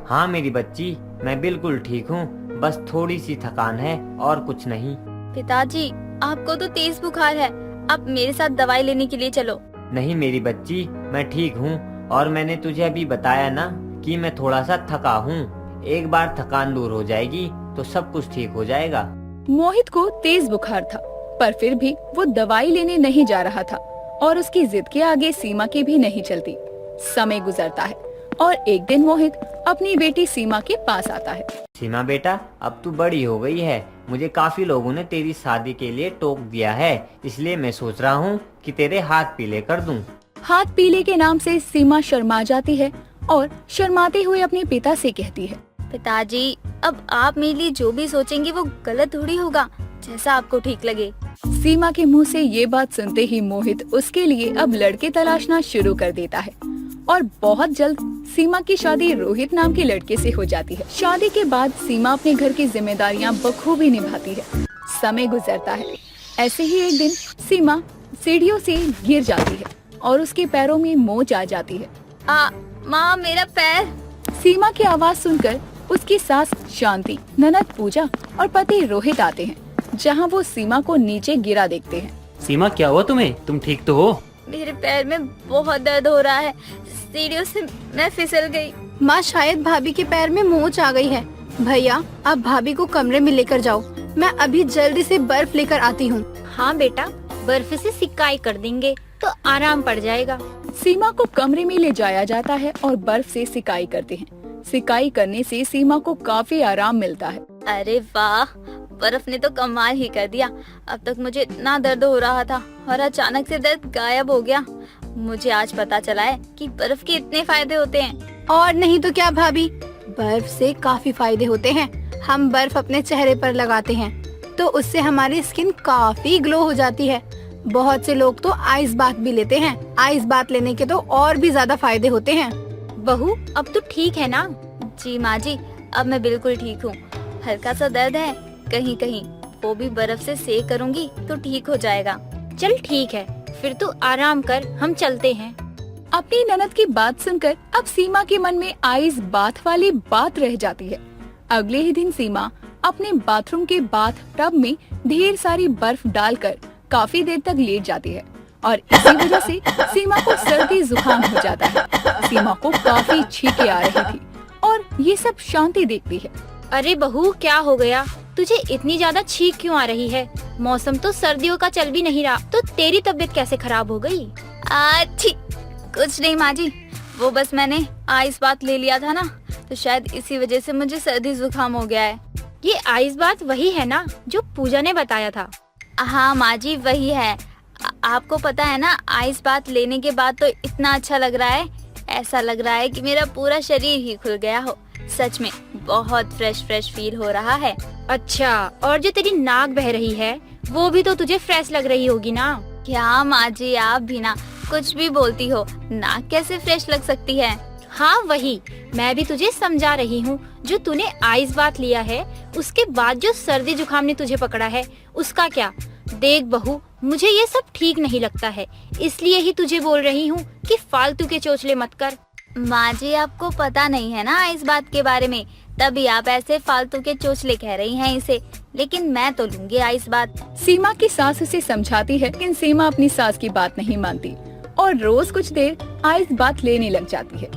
हाँ मेरी बच्ची, मैं बिल्कुल ठीक हूँ, बस थोड़ी सी थकान है और कुछ नहीं। पिताजी आपको तो तेज बुखार है, अब मेरे साथ दवाई लेने के लिए चलो। नहीं मेरी बच्ची, मैं ठीक हूँ और मैंने तुझे अभी बताया ना कि मैं थोड़ा सा थका हूँ। एक बार थकान दूर हो जाएगी तो सब कुछ ठीक हो जाएगा। मोहित को तेज बुखार था, पर फिर भी वो दवाई लेने नहीं जा रहा था और उसकी जिद के आगे सीमा की भी नहीं चलती। समय गुजरता है और एक दिन मोहित अपनी बेटी सीमा के पास आता है। सीमा बेटा, अब तू बड़ी हो गई है, मुझे काफी लोगों ने तेरी शादी के लिए टोक दिया है, इसलिए मैं सोच रहा हूँ कि तेरे हाथ पीले कर दूं। हाथ पीले के नाम से सीमा शर्मा जाती है और शर्माते हुए अपने पिता से कहती है, पिताजी अब आप मेरे लिए जो भी सोचेंगे वो गलत थोड़ी होगा, जैसा आपको ठीक लगे। सीमा के मुंह से ये बात सुनते ही मोहित उसके लिए अब लड़के तलाशना शुरू कर देता है और बहुत जल्द सीमा की शादी रोहित नाम के लड़के से हो जाती है। शादी के बाद सीमा अपने घर की जिम्मेदारियां बखूबी निभाती है। समय गुजरता है। ऐसे ही एक दिन सीमा सीढ़ियों से गिर जाती है और उसके पैरों में मोच आ जाती है। माँ मेरा पैर। सीमा की आवाज सुनकर उसकी सास शांति, ननद पूजा और पति रोहित आते हैं, जहाँ वो सीमा को नीचे गिरा देखते हैं। सीमा क्या हुआ तुम्हें? तुम ठीक तो हो? मेरे पैर में बहुत दर्द हो रहा है, सीढ़ियों से मैं फिसल गई। माँ शायद भाभी के पैर में मोच आ गई है। भैया आप भाभी को कमरे में लेकर जाओ, मैं अभी जल्दी से बर्फ लेकर आती हूँ। हाँ बेटा, बर्फ से सिकाई कर देंगे तो आराम पड़ जाएगा। सीमा को कमरे में ले जाया जाता है और बर्फ से सिकाई करते हैं। सिकाई करने से सीमा को काफी आराम मिलता है। अरे वाह, बर्फ ने तो कमाल ही कर दिया। अब तक मुझे इतना दर्द हो रहा था और अचानक से दर्द गायब हो गया। मुझे आज पता चला है कि बर्फ के इतने फायदे होते हैं। और नहीं तो क्या भाभी, बर्फ से काफी फायदे होते हैं। हम बर्फ अपने चेहरे पर लगाते हैं तो उससे हमारी स्किन काफी ग्लो हो जाती है। बहुत से लोग तो आइस बाथ भी लेते हैं। आइस बाथ लेने के तो और भी ज्यादा फायदे होते हैं। बहू अब तो ठीक है ना? जी माँ जी, अब मैं बिल्कुल ठीक हूँ। हल्का सा दर्द है कहीं कहीं, वो भी बर्फ से सेक करूँगी तो ठीक हो जाएगा। चल ठीक है, फिर तू आराम कर, हम चलते हैं। अपनी ननद की बात सुनकर अब सीमा के मन में आइस बाथ वाली बात रह जाती है। अगले ही दिन सीमा अपने बाथरूम के बाथ टब में ढेर सारी बर्फ डालकर काफी देर तक लेट जाती है और इसी वजह से सीमा को सर्दी जुकाम हो जाता है। सीमा को काफी छींकें आ रही थी और ये सब शांति देखती है। अरे बहू क्या हो गया, तुझे इतनी ज्यादा छींक क्यों आ रही है? मौसम तो सर्दियों का चल भी नहीं रहा, तो तेरी तबीयत कैसे खराब हो गई? ठीक कुछ नहीं माँ जी, वो बस मैंने आइस बाथ ले लिया था ना, तो शायद इसी वजह से मुझे सर्दी जुकाम हो गया है। ये आइस बाथ वही है ना जो पूजा ने बताया था? हाँ माँ जी वही है। आपको पता है ना, आइस बाथ लेने के बाद तो इतना अच्छा लग रहा है, ऐसा लग रहा है कि मेरा पूरा शरीर ही खुल गया हो। सच में बहुत फ्रेश फील हो रहा है। अच्छा, और जो तेरी नाक बह रही है वो भी तो तुझे फ्रेश लग रही होगी ना? क्या माँ जी आप भी ना कुछ भी बोलती हो, नाक कैसे फ्रेश लग सकती है? हाँ वही, मैं भी तुझे समझा रही हूँ। जो तूने आइस बाथ लिया है उसके बाद जो सर्दी जुकाम ने तुझे पकड़ा है उसका क्या? देख बहू, मुझे ये सब ठीक नहीं लगता है, इसलिए ही तुझे बोल रही हूँ कि फालतू के चोचले मत कर। माँ जी आपको पता नहीं है ना आइस बात के बारे में, तभी आप ऐसे फालतू के चोचले कह रही हैं इसे, लेकिन मैं तो लूंगी आइस बात। सीमा की सास उसे समझाती है, लेकिन सीमा अपनी सास की बात नहीं मानती और रोज कुछ देर आइस बात लेने लग जाती है।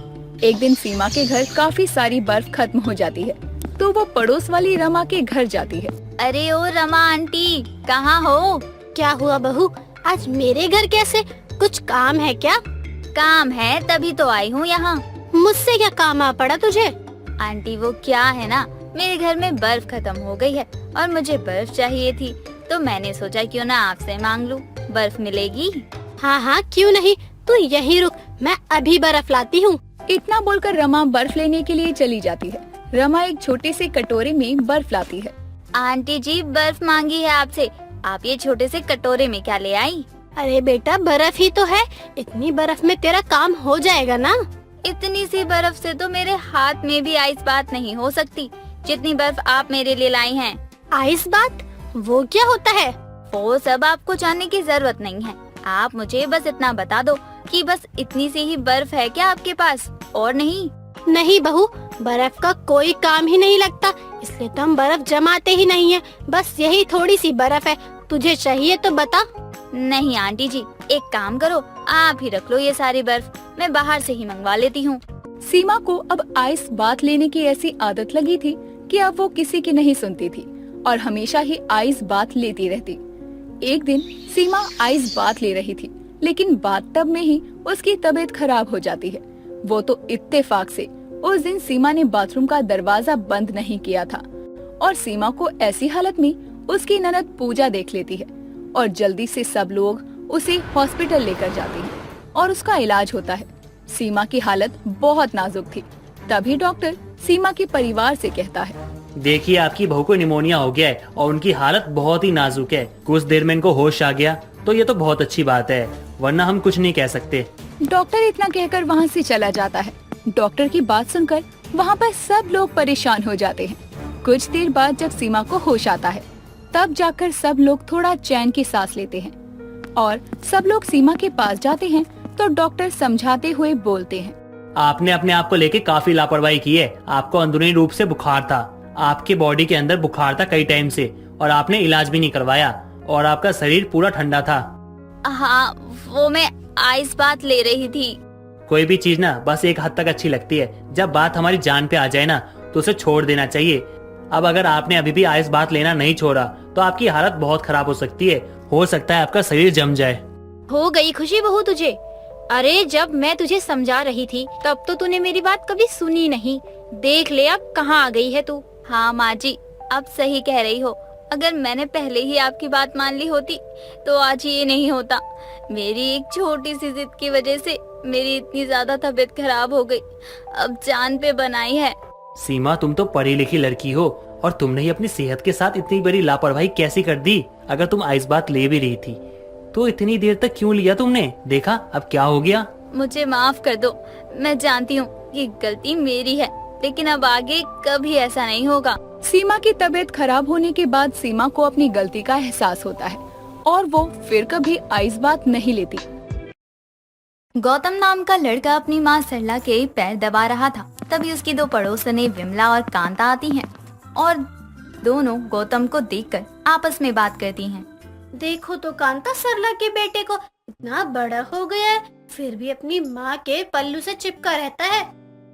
एक दिन सीमा के घर काफी सारी बर्फ खत्म हो जाती है, तो वो पड़ोस वाली रमा के घर जाती है। अरे ओ रमा आंटी, कहाँ हो? क्या हुआ बहू, आज मेरे घर कैसे? कुछ काम है क्या? काम है तभी तो आई हूँ यहाँ। मुझसे क्या काम आ पड़ा तुझे? आंटी वो क्या है ना, मेरे घर में बर्फ खत्म हो गई है और मुझे बर्फ चाहिए थी, तो मैंने सोचा क्यों ना आपसे मांग लूं। बर्फ मिलेगी? हाँ हाँ क्यों नहीं, तू यहीं रुक, मैं अभी बर्फ लाती हूँ। इतना बोलकर रमा बर्फ लेने के लिए चली जाती है। रमा एक छोटे से कटोरे में बर्फ लाती है। आंटी जी बर्फ मांगी है आपसे, आप ये छोटे से कटोरे में क्या ले आई? अरे बेटा बर्फ ही तो है, इतनी बर्फ में तेरा काम हो जाएगा ना। इतनी सी बर्फ से तो मेरे हाथ में भी आइस बात नहीं हो सकती, जितनी बर्फ आप मेरे लिए लाई हैं। आइस बात? वो क्या होता है? वो सब आपको जानने की जरूरत नहीं है, आप मुझे बस इतना बता दो कि बस इतनी सी ही बर्फ है क्या आपके पास, और नहीं? नहीं बहू, बर्फ का कोई काम ही नहीं लगता, इसलिए तो हम बर्फ जमाते ही नहीं है। बस यही थोड़ी सी बर्फ है, तुझे चाहिए तो बता। नहीं आंटी जी, एक काम करो, आप ही रख लो ये सारी बर्फ, मैं बाहर से ही मंगवा लेती हूँ। सीमा को अब आइस बात लेने की ऐसी आदत लगी थी कि अब वो किसी की नहीं सुनती थी और हमेशा ही आइस बात लेती रहती। एक दिन सीमा आइस बात ले रही थी, लेकिन बात तब में ही उसकी तबीयत खराब हो जाती है। वो तो इत्तेफाक से उस दिन सीमा ने बाथरूम का दरवाजा बंद नहीं किया था और सीमा को ऐसी हालत में उसकी ननद पूजा देख लेती है और जल्दी से सब लोग उसे हॉस्पिटल लेकर जाते हैं और उसका इलाज होता है। सीमा की हालत बहुत नाजुक थी। तभी डॉक्टर सीमा के परिवार से कहता है, देखिए आपकी बहू को निमोनिया हो गया है और उनकी हालत बहुत ही नाजुक है। कुछ देर में इनको होश आ गया तो ये तो बहुत अच्छी बात है, वरना हम कुछ नहीं कह सकते। डॉक्टर इतना कहकर वहाँ से चला जाता है। डॉक्टर की बात सुनकर वहाँ पर सब लोग परेशान हो जाते हैं। कुछ देर बाद जब सीमा को होश आता है, तब जाकर सब लोग थोड़ा चैन की सांस लेते हैं और सब लोग सीमा के पास जाते हैं तो डॉक्टर समझाते हुए बोलते हैं, आपने अपने आप को लेके काफी लापरवाही की है। आपको अंदरूनी रूप से बुखार था, आपके बॉडी के अंदर बुखार था कई टाइम से और आपने इलाज भी नहीं करवाया और आपका शरीर पूरा ठंडा था। हाँ वो मैं आइस बात ले रही थी। कोई भी चीज ना बस एक हद तक अच्छी लगती है, जब बात हमारी जान पे आ जाए ना तो उसे छोड़ देना चाहिए। अब अगर आपने अभी भी आइस बात लेना नहीं छोड़ा तो आपकी हालत बहुत खराब हो सकती है, हो सकता है आपका शरीर जम जाए। हो गई खुशी बहू तुझे? अरे जब मैं तुझे समझा रही थी तब तो तूने मेरी बात कभी सुनी नहीं। देख ले अब कहाँ आ गई है तू। हाँ माँ जी, अब सही कह रही हो, अगर मैंने पहले ही आपकी बात मान ली होती तो आज ये नहीं होता। मेरी एक छोटी सी जिद की वजह से मेरी इतनी ज्यादा तबीयत खराब हो गई, अब जान पे बनाई है। सीमा तुम तो पढ़ी लिखी लड़की हो और तुमने ही अपनी सेहत के साथ इतनी बड़ी लापरवाही कैसी कर दी। अगर तुम आइस बात ले भी रही थी तो इतनी देर तक क्यों लिया तुमने? देखा अब क्या हो गया। मुझे माफ कर दो, मैं जानती हूँ ये गलती मेरी है, लेकिन अब आगे कभी ऐसा नहीं होगा। सीमा की तबीयत खराब होने के बाद सीमा को अपनी गलती का एहसास होता है और वो फिर कभी आइस बात नहीं लेती। गौतम नाम का लड़का अपनी माँ सरला के पैर दबा रहा था। तभी उसकी दो पड़ोसनें विमला और कांता आती हैं और दोनों गौतम को देखकर आपस में बात करती हैं। देखो तो कांता, सरला के बेटे को इतना बड़ा हो गया है फिर भी अपनी माँ के पल्लू से चिपका रहता है।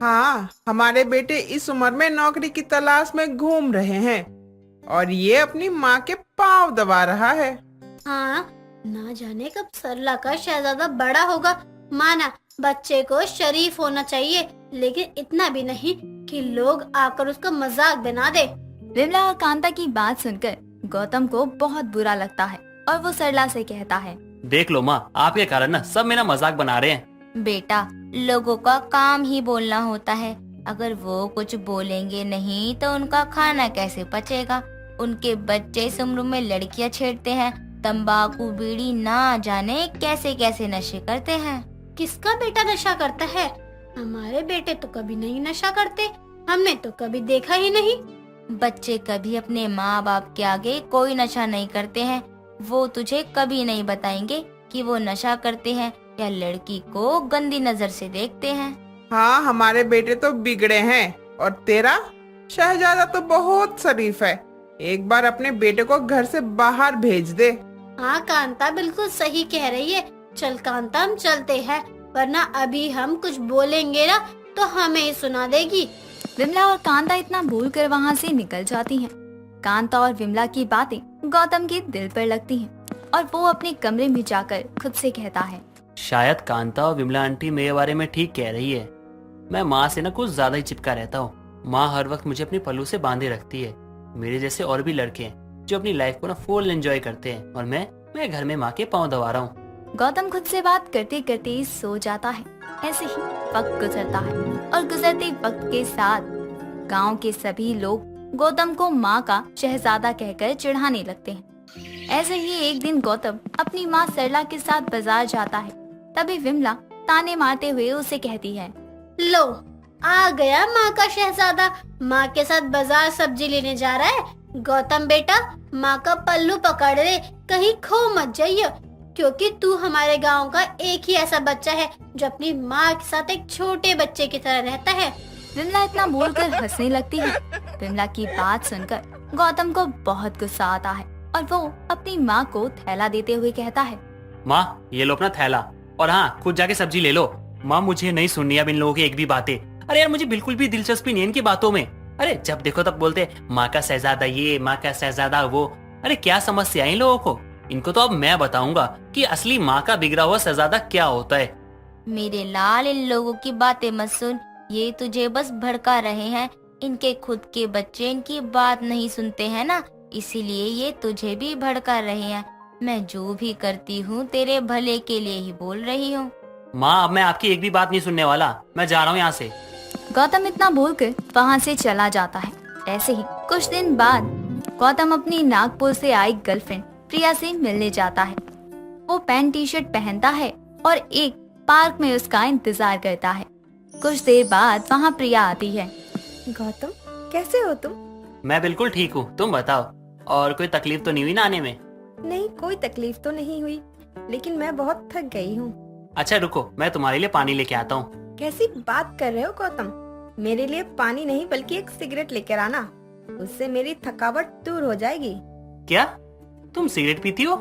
हाँ, हमारे बेटे इस उम्र में नौकरी की तलाश में घूम रहे हैं और ये अपनी माँ के पाँव दबा रहा है। हाँ, ना जाने कब सरला का शहजादा बड़ा होगा। माना बच्चे को शरीफ होना चाहिए, लेकिन इतना भी नहीं कि लोग आकर उसका मजाक बना दे। विमला और कांता की बात सुनकर गौतम को बहुत बुरा लगता है और वो सरला से कहता है, देख लो माँ, आपके कारण ना सब मेरा मजाक बना रहे हैं। बेटा, लोगों का काम ही बोलना होता है, अगर वो कुछ बोलेंगे नहीं तो उनका खाना कैसे पचेगा। उनके बच्चे इस उम्र में लड़कियां छेड़ते हैं, तंबाकू बीड़ी ना जाने कैसे कैसे नशे करते हैं। किसका बेटा नशा करता है? हमारे बेटे तो कभी नहीं नशा करते, हमने तो कभी देखा ही नहीं। बच्चे कभी अपने माँ बाप के आगे कोई नशा नहीं करते हैं, वो तुझे कभी नहीं बताएंगे कि वो नशा करते हैं या लड़की को गंदी नजर से देखते हैं। हाँ, हमारे बेटे तो बिगड़े हैं और तेरा शहजादा तो बहुत शरीफ है, एक बार अपने बेटे को घर से बाहर भेज दे। हाँ कांता बिल्कुल सही कह रही है। चल कांता हम चलते हैं, वरना अभी हम कुछ बोलेंगे ना तो हमें ही सुना देगी। विमला और कांता इतना बोलकर वहाँ से निकल जाती हैं। कांता और विमला की बातें गौतम के दिल पर लगती हैं और वो अपने कमरे में जाकर खुद से कहता है, शायद कांता और विमला आंटी मेरे बारे में ठीक कह रही है। मैं माँ से ना कुछ ज्यादा ही चिपका रहता हूँ। माँ हर वक्त मुझे अपने पल्लू से बांधे रखती है। मेरे जैसे और भी लड़के हैं जो अपनी लाइफ को ना फुल एंजॉय करते हैं, और मैं घर में माँ के पाँव दबा रहा हूँ। गौतम खुद से बात करते करते सो जाता है। ऐसे ही वक्त गुजरता है और गुजरते वक्त के साथ गांव के सभी लोग गौतम को माँ का शहजादा कहकर चिढ़ाने लगते हैं। ऐसे ही एक दिन गौतम अपनी माँ सरला के साथ बाजार जाता है। तभी विमला ताने मारते हुए उसे कहती है, लो आ गया माँ का शहजादा, माँ के साथ बाजार सब्जी लेने जा रहा है। गौतम बेटा माँ का पल्लू पकड़ ले, कहीं खो मत जाइए, क्योंकि तू हमारे गांव का एक ही ऐसा बच्चा है जो अपनी माँ के साथ एक छोटे बच्चे की तरह रहता है। विमला इतना बोलकर हंसने लगती है। विमला की बात सुनकर गौतम को बहुत गुस्सा आता है और वो अपनी माँ को थैला देते हुए कहता है, माँ ये लो अपना थैला, और हाँ खुद जाके सब्जी ले लो। माँ मुझे नहीं सुननी अब इन लोगों की एक भी बातें। अरे यार मुझे बिल्कुल भी दिलचस्पी नहीं है इनकी बातों में। अरे जब देखो तब बोलते माँ का शहजादा ये, माँ का शहजादा वो। अरे क्या समस्या है इन लोगों को? इनको तो अब मैं बताऊंगा कि असली माँ का बिगड़ा हुआ शहजादा क्या होता है। मेरे लाल इन लोगों की बातें मत सुन, ये तुझे बस भड़का रहे हैं। इनके खुद के बच्चे इनकी बात नहीं सुनते हैं ना, इसीलिए ये तुझे भी भड़का रहे हैं। मैं जो भी करती हूँ तेरे भले के लिए ही बोल रही हूँ। माँ अब मैं आपकी एक भी बात नहीं सुनने वाला, मैं जा रहा हूँ यहाँ से। गौतम इतना बोलकर वहाँ से चला जाता है। ऐसे ही कुछ दिन बाद गौतम अपनी नागपुर से आई गर्लफ्रेंड प्रिया से मिलने जाता है। वो पैंट टी शर्ट पहनता है और एक पार्क में उसका इंतजार करता है। कुछ देर बाद वहाँ प्रिया आती है। गौतम कैसे हो तुम? मैं बिल्कुल ठीक हूँ, तुम बताओ। और कोई तकलीफ तो नहीं हुई ना आने में? नहीं कोई तकलीफ तो नहीं हुई, लेकिन मैं बहुत थक गई हूँ। अच्छा रुको, मैं तुम्हारे लिए पानी लेके आता हूँ। कैसी बात कर रहे हो गौतम? मेरे लिए पानी नहीं बल्कि एक सिगरेट लेकर आना, उससे मेरी थकावट दूर हो जाएगी। क्या तुम सिगरेट पीती हो?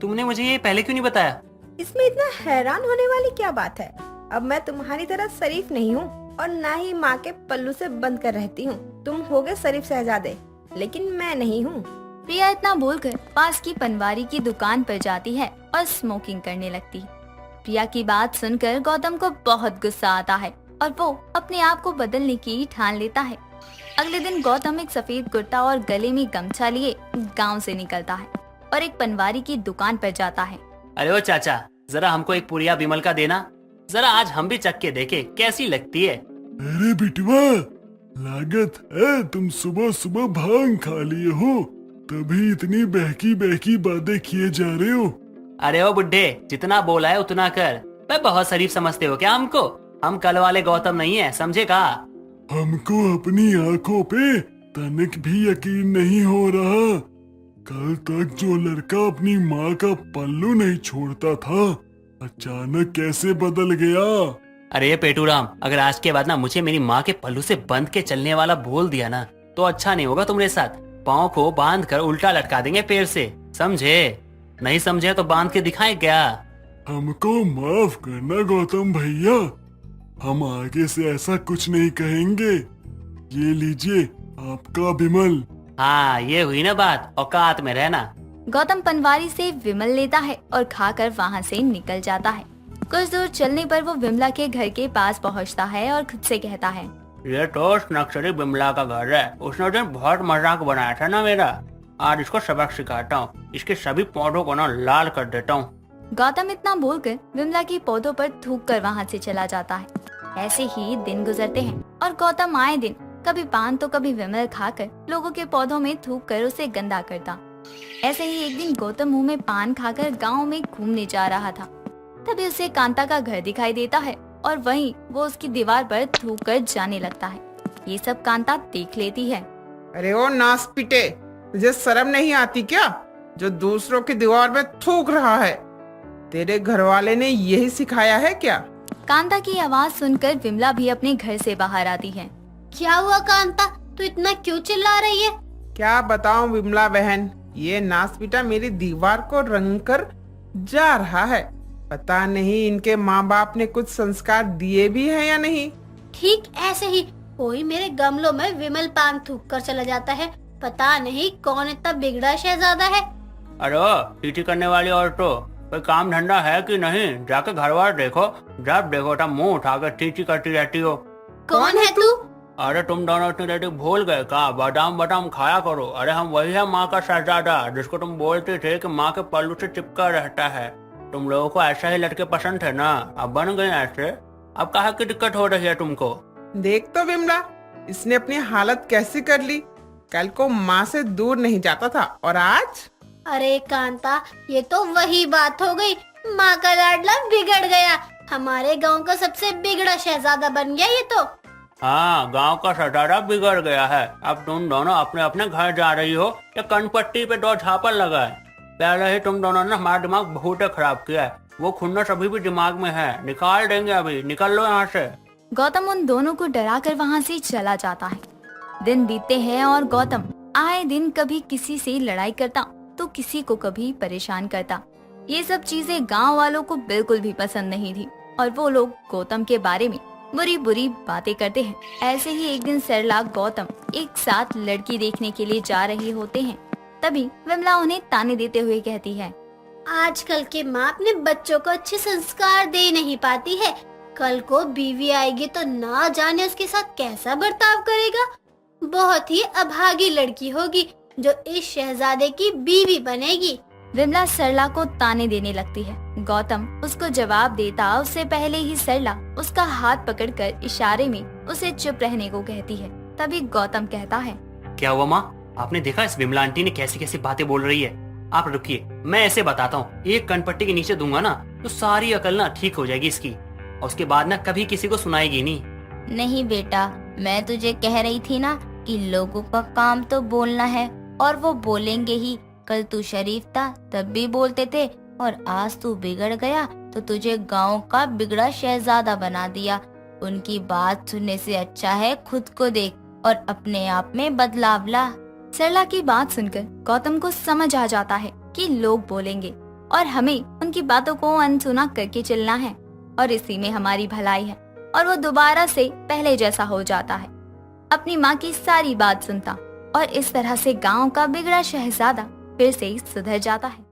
तुमने मुझे ये पहले क्यों नहीं बताया? इसमें इतना हैरान होने वाली क्या बात है? अब मैं तुम्हारी तरह शरीफ नहीं हूँ और ना ही माँ के पल्लू से बंद कर रहती हूँ। तुम होगे शरीफ शहजादे, लेकिन मैं नहीं हूँ। प्रिया इतना बोलकर पास की पनवारी की दुकान पर जाती है और स्मोकिंग करने लगती है। प्रिया की बात सुनकर गौतम को बहुत गुस्सा आता है और वो अपने आप को बदलने की ठान लेता है। अगले दिन गौतम एक सफेद कुर्ता और गले में गमछा लिए गांव से निकलता है और एक पनवारी की दुकान पर जाता है। अरे ओ चाचा, जरा हमको एक पुरिया बिमल का देना, जरा आज हम भी चख के देखे कैसी लगती है। अरे बिटवा, लागत है तुम सुबह सुबह भांग खा लिए हो, तभी इतनी बहकी बहकी बातें किए जा रहे हो। अरे ओ बुड्ढे, जितना बोला है उतना कर। मैं बहुत शरीफ समझते हो क्या हमको? हम कल वाले गौतम नहीं है, समझे का? हमको अपनी आंखों पे तनिक भी यकीन नहीं हो रहा। कल तक जो लड़का अपनी माँ का पल्लू नहीं छोड़ता था, अचानक कैसे बदल गया? अरे पेटूराम, अगर आज के बाद ना मुझे मेरी माँ के पल्लू से बंध के चलने वाला बोल दिया ना तो अच्छा नहीं होगा तुम्हारे साथ। पाँव को बांध कर उल्टा लटका देंगे पैर से, समझे? नहीं समझे तो बांध के दिखाए क्या? हमको माफ करना गौतम भैया, हम आगे से ऐसा कुछ नहीं कहेंगे। ये लीजिए आपका विमल। हाँ ये हुई ना बात, औकात में रहना। गौतम पनवारी से विमल लेता है और खाकर वहाँ से निकल जाता है। कुछ दूर चलने पर वो विमला के घर के पास पहुँचता है और खुद से कहता है, ये तो उस नक्सली बिमला का घर है। उसने उस दिन बहुत मजाक बनाया था ना मेरा। आज इसको सबक सिखाता हूँ, इसके सभी पौधों को ना लाल कर देता हूँ। गौतम इतना बोलकर विमला के पौधों पर थूक कर वहाँ से चला जाता है। ऐसे ही दिन गुजरते हैं और गौतम आए दिन कभी पान तो कभी विमल खाकर लोगों के पौधों में थूक कर उसे गंदा करता। ऐसे ही एक दिन गौतम मुंह में पान खाकर गांव में घूमने जा रहा था। तभी उसे कांता का घर दिखाई देता है और वहीं वो उसकी दीवार पर थूक कर जाने लगता है। ये सब कांता देख लेती है। अरे ओ नास पिटे, तुझे शर्म नहीं आती क्या जो दूसरों की दीवार में थूक रहा है? तेरे घर वाले ने यही सिखाया है क्या? कांता की आवाज सुनकर विमला भी अपने घर से बाहर आती है। क्या हुआ कांता, तू इतना क्यों चिल्ला रही है? क्या बताऊं विमला बहन, ये नासपीटा मेरी दीवार को रंग कर जा रहा है। पता नहीं इनके माँ बाप ने कुछ संस्कार दिए भी हैं या नहीं। ठीक ऐसे ही कोई मेरे गमलों में विमल पान थूक कर चला जाता है। पता नहीं कौन इतना बिगड़ा शहजादा है। अरे टीटी करने वाली औरतों, कोई काम धंधा है कि नहीं? जाके घर बार देखो, जब देखो तब मुंह उठाकर टीटी करती रहती हो। कौन है तू? अरे तुम दोनों इतनी देर भूल गए का? बादाम बादाम खाया करो। अरे हम वही है माँ का शहजादा जिसको तुम बोलते थे कि माँ के पल्लू से चिपका रहता है। तुम लोगों को ऐसा ही लड़के पसंद थे ना, अब बन गए ऐसे। अब कहाँ की दिक्कत हो रही है तुमको? देख तो विमला, इसने अपनी हालत कैसी कर ली। कल को माँ से दूर नहीं जाता था और आज? अरे कांता, ये तो वही बात हो गई। माँ का लाडला बिगड़ गया, हमारे गांव का सबसे बिगड़ा शहजादा बन गया ये तो। हाँ, गांव का शहजादा बिगड़ गया है। अब तुम दोनों अपने अपने घर जा रही हो या कनपट्टी पे दो झापड़ लगाए? पहले ही तुम दोनों ने हमारा दिमाग बहुत खराब किया है। वो खुन्नस अभी भी दिमाग में है, निकाल देंगे अभी। निकल लो यहाँ से। गौतम उन दोनों को डराकर वहाँ से चला जाता है। दिन बीतते हैं और गौतम आए दिन कभी किसी से लड़ाई करता तो किसी को कभी परेशान करता। ये सब चीजें गांव वालों को बिल्कुल भी पसंद नहीं थी और वो लोग गौतम के बारे में बुरी बुरी बातें करते हैं। ऐसे ही एक दिन सरला गौतम एक साथ लड़की देखने के लिए जा रहे होते हैं। तभी विमला उन्हें ताने देते हुए कहती है, आजकल के माँ अपने बच्चों को अच्छे संस्कार दे नहीं पाती है। कल को बीवी आएगी तो ना जाने उसके साथ कैसा बर्ताव करेगा। बहुत ही अभागी लड़की होगी जो इस शहजादे की बीवी बनेगी। विमला सरला को ताने देने लगती है। गौतम उसको जवाब देता उससे पहले ही सरला उसका हाथ पकड़कर इशारे में उसे चुप रहने को कहती है। तभी गौतम कहता है, क्या हुआ माँ? आपने देखा इस विमला आंटी ने कैसी कैसी बातें बोल रही है? आप रुकिए, मैं ऐसे बताता हूँ। एक कनपट्टी के नीचे दूंगा ना तो सारी अकल ना ठीक हो जाएगी इसकी, और उसके बाद ना कभी किसी को सुनाएगी नहीं। नहीं बेटा, मैं तुझे कह रही थी ना कि लोगों का काम तो बोलना है और वो बोलेंगे ही। कल तू शरीफ था तब भी बोलते थे और आज तू बिगड़ गया तो तुझे गांव का बिगड़ा शहजादा बना दिया। उनकी बात सुनने से अच्छा है खुद को देख और अपने आप में बदलाव ला। सरला की बात सुनकर गौतम को समझ आ जाता है कि लोग बोलेंगे और हमें उनकी बातों को अनसुना करके चलना है और इसी में हमारी भलाई है। और वो दोबारा से पहले जैसा हो जाता है, अपनी माँ की सारी बात सुनता और इस तरह से गांव का बिगड़ा शहजादा फिर से सुधर जाता है।